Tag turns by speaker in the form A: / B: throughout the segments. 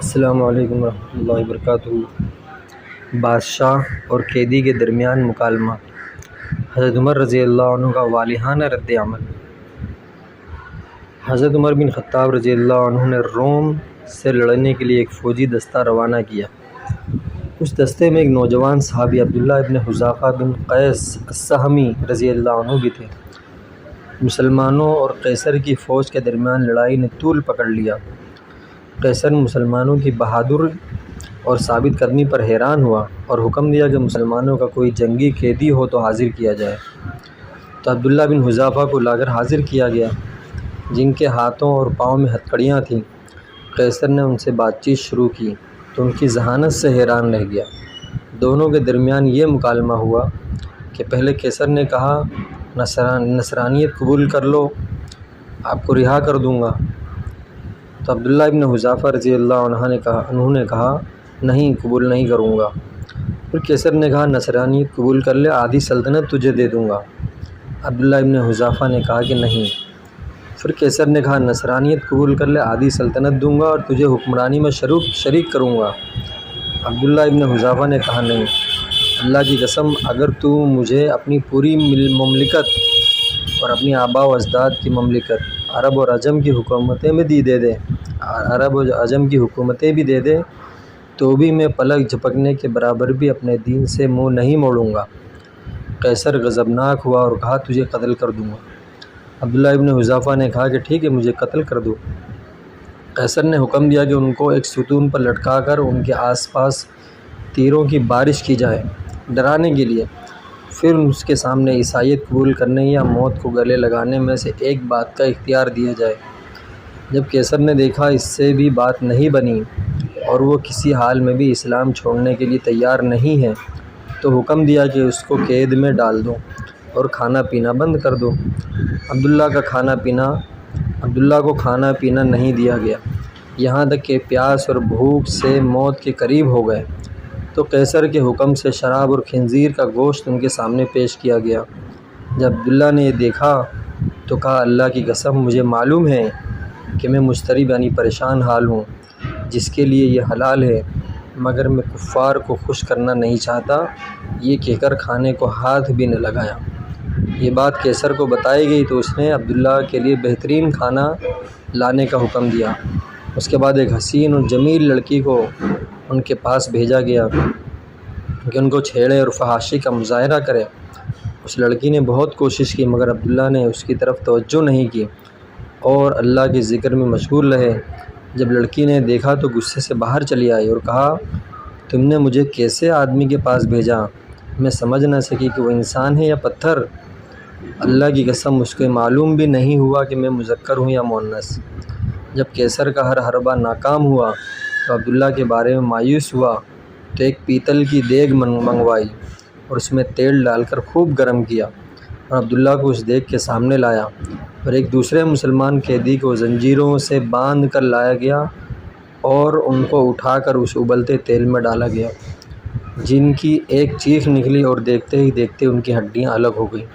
A: السلام علیکم ورحمۃ اللہ وبرکاتہ۔ بادشاہ اور قیدی کے درمیان مکالمہ۔ حضرت عمر رضی اللہ عنہ کا والہانہ رد عمل۔ حضرت عمر بن خطاب رضی اللہ عنہ نے روم سے لڑنے کے لیے ایک فوجی دستہ روانہ کیا۔ اس دستے میں ایک نوجوان صحابی عبداللہ ابن حذافہ بن قیس السہمی رضی اللہ عنہ بھی تھے۔ مسلمانوں اور قیصر کی فوج کے درمیان لڑائی نے طول پکڑ لیا۔ قیصر مسلمانوں کی بہادری اور ثابت قدمی پر حیران ہوا اور حکم دیا کہ مسلمانوں کا کوئی جنگی قیدی ہو تو حاضر کیا جائے۔ تو عبداللہ بن حذافہ کو لا کر حاضر کیا گیا، جن کے ہاتھوں اور پاؤں میں ہتھکڑیاں تھیں۔ قیصر نے ان سے بات چیت شروع کی تو ان کی ذہانت سے حیران رہ گیا۔ دونوں کے درمیان یہ مکالمہ ہوا کہ پہلے قیصر نے کہا، نصرانیت قبول کر لو، آپ کو رہا کر دوں گا۔ تو عبداللہ ابن حذافہ رضی اللہ عنہ نے کہا نہیں، قبول نہیں کروں گا۔ پھر قیصر نے کہا نصرانیت قبول کر لے، آدھی سلطنت تجھے دے دوں گا۔ عبداللہ ابن حذافہ نے کہا کہ نہیں۔ پھر قیصر نے کہا نصرانیت قبول کر لے، آدھی سلطنت دوں گا اور تجھے حکمرانی میں شریک کروں گا۔ عبداللہ ابن حذافہ نے کہا نہیں، اللہ کی قسم اگر تو مجھے اپنی پوری مملکت اور اپنی آباء و اجداد کی مملکت عرب اور عجم کی حکومتیں بھی دے دے تو بھی میں پلک جھپکنے کے برابر بھی اپنے دین سے منہ نہیں موڑوں گا۔ قیصر غضبناک ہوا اور کہا تجھے قتل کر دوں گا۔ عبداللہ ابن حذافہ نے کہا کہ ٹھیک ہے، مجھے قتل کر دو۔ قیصر نے حکم دیا کہ ان کو ایک ستون پر لٹکا کر ان کے آس پاس تیروں کی بارش کی جائے ڈرانے کے لیے۔ پھر اس کے سامنے عیسائیت قبول کرنے یا موت کو گلے لگانے میں سے ایک بات کا اختیار دیا جائے۔ جب قیصر نے دیکھا اس سے بھی بات نہیں بنی اور وہ کسی حال میں بھی اسلام چھوڑنے کے لیے تیار نہیں ہے، تو حکم دیا کہ اس کو قید میں ڈال دو اور کھانا پینا بند کر دو۔ عبداللہ کو کھانا پینا نہیں دیا گیا، یہاں تک کہ پیاس اور بھوک سے موت کے قریب ہو گئے تو قیصر کے حکم سے شراب اور خنزیر کا گوشت ان کے سامنے پیش کیا گیا۔ جب عبداللہ نے یہ دیکھا تو کہا اللہ کی قسم مجھے معلوم ہے کہ میں مضطرب یعنی پریشان حال ہوں، جس کے لیے یہ حلال ہے، مگر میں کفار کو خوش کرنا نہیں چاہتا۔ یہ کہہ کر کھانے کو ہاتھ بھی نہ لگایا۔ یہ بات قیصر کو بتائی گئی تو اس نے عبداللہ کے لیے بہترین کھانا لانے کا حکم دیا۔ اس کے بعد ایک حسین اور جمیل لڑکی کو ان کے پاس بھیجا گیا کہ ان کو چھیڑے اور فحاشی کا مظاہرہ کرے۔ اس لڑکی نے بہت کوشش کی مگر عبداللہ نے اس کی طرف توجہ نہیں کی اور اللہ کے ذکر میں مشغول رہے۔ جب لڑکی نے دیکھا تو غصے سے باہر چلی آئی اور کہا تم نے مجھے کیسے آدمی کے پاس بھیجا؟ میں سمجھ نہ سکی کہ وہ انسان ہے یا پتھر۔ اللہ کی قسم اس کو معلوم بھی نہیں ہوا کہ میں مذکر ہوں یا مؤنث۔ جب قیصر کا ہر حربہ ناکام ہوا تو عبداللہ کے بارے میں مایوس ہوا تو ایک پیتل کی دیگ منگوائی اور اس میں تیل ڈال کر خوب گرم کیا اور عبداللہ کو اس دیگ کے سامنے لایا اور ایک دوسرے مسلمان قیدی کو زنجیروں سے باندھ کر لایا گیا اور ان کو اٹھا کر اس ابلتے تیل میں ڈالا گیا، جن کی ایک چیخ نکلی اور دیکھتے ہی دیکھتے ان کی ہڈیاں الگ ہو گئیں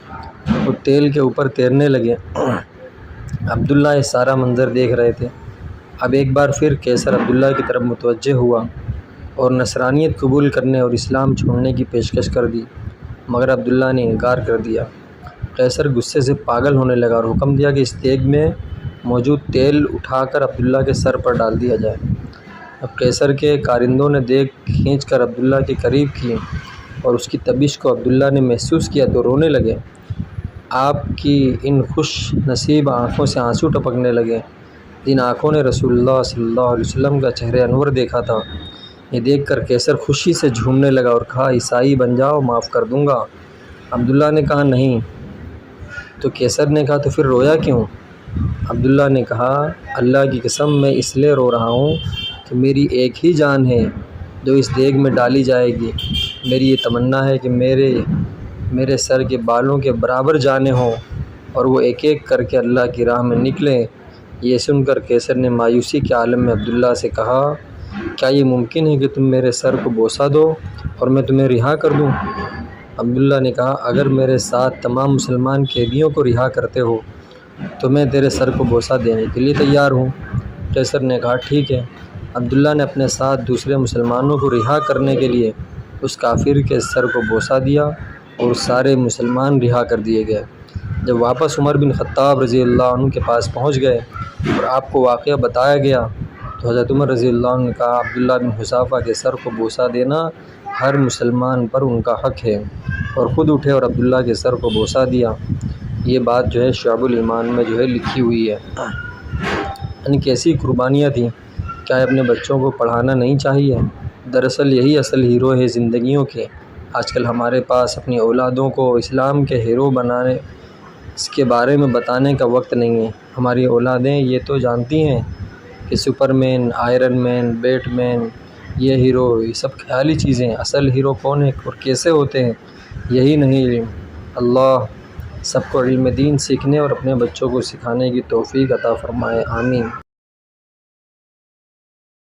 A: اور تیل کے اوپر تیرنے لگے۔ عبداللہ یہ سارا منظر دیکھ رہے تھے۔ اب ایک بار پھر قیصر عبداللہ کی طرف متوجہ ہوا اور نصرانیت قبول کرنے اور اسلام چھوڑنے کی پیشکش کر دی، مگر عبداللہ نے انکار کر دیا۔ قیصر غصے سے پاگل ہونے لگا اور حکم دیا کہ اس دیگ میں موجود تیل اٹھا کر عبداللہ کے سر پر ڈال دیا جائے۔ اب قیصر کے کارندوں نے دیگ کھینچ کر عبداللہ کے قریب کی اور اس کی تبش کو عبداللہ نے محسوس کیا تو رونے لگے۔ آپ کی ان خوش نصیب آنکھوں سے آنسو ٹپکنے لگے جن آنکھوں نے رسول اللہ صلی اللہ علیہ وسلم کا چہرہ انور دیکھا تھا۔ یہ دیکھ کر قیصر خوشی سے جھومنے لگا اور کہا عیسائی بن جاؤ، معاف کر دوں گا۔ عبداللہ نے کہا نہیں۔ تو قیصر نے کہا تو پھر رویا کیوں؟ عبداللہ نے کہا اللہ کی قسم میں اس لیے رو رہا ہوں کہ میری ایک ہی جان ہے جو اس دیگ میں ڈالی جائے گی۔ میری یہ تمنا ہے کہ میرے سر کے بالوں کے برابر جانیں ہوں اور وہ ایک ایک کر کے اللہ کی راہ میں نکلیں۔ یہ سن کر قیصر نے مایوسی کے عالم میں عبداللہ سے کہا کیا یہ ممکن ہے کہ تم میرے سر کو بوسہ دو اور میں تمہیں رہا کر دوں؟ عبداللہ نے کہا اگر میرے ساتھ تمام مسلمان قیدیوں کو رہا کرتے ہو تو میں تیرے سر کو بوسہ دینے کے لیے تیار ہوں۔ قیصر نے کہا ٹھیک ہے، عبداللہ نے اپنے ساتھ دوسرے مسلمانوں کو رہا کرنے کے لیے اس کافر کے سر کو بوسہ دیا اور سارے مسلمان رہا کر دیے گئے۔ جب واپس عمر بن خطاب رضی اللہ عنہ کے پاس پہنچ گئے اور آپ کو واقعہ بتایا گیا تو حضرت عمر رضی اللہ عنہ نے کہا عبداللہ بن حذافہ کے سر کو بوسہ دینا ہر مسلمان پر ان کا حق ہے، اور خود اٹھے اور عبداللہ کے سر کو بوسہ دیا۔ یہ بات جو ہے شعب الایمان میں جو ہے لکھی ہوئی ہے۔ یعنی کیسی قربانیاں تھیں، کیا اپنے بچوں کو پڑھانا نہیں چاہیے؟ دراصل یہی اصل ہیرو ہے زندگیوں کے۔ آج کل ہمارے پاس اپنی اولادوں کو اسلام کے ہیرو بنانے اس کے بارے میں بتانے کا وقت نہیں ہے۔ ہماری اولادیں یہ تو جانتی ہیں کہ سپر مین، آئرن مین، بیٹ مین، یہ ہیرو، یہ سب خیالی چیزیں، اصل ہیرو کون ہے اور کیسے ہوتے ہیں یہی نہیں علم۔ اللہ سب کو علم دین سیکھنے اور اپنے بچوں کو سکھانے کی توفیق عطا فرمائے، آمین۔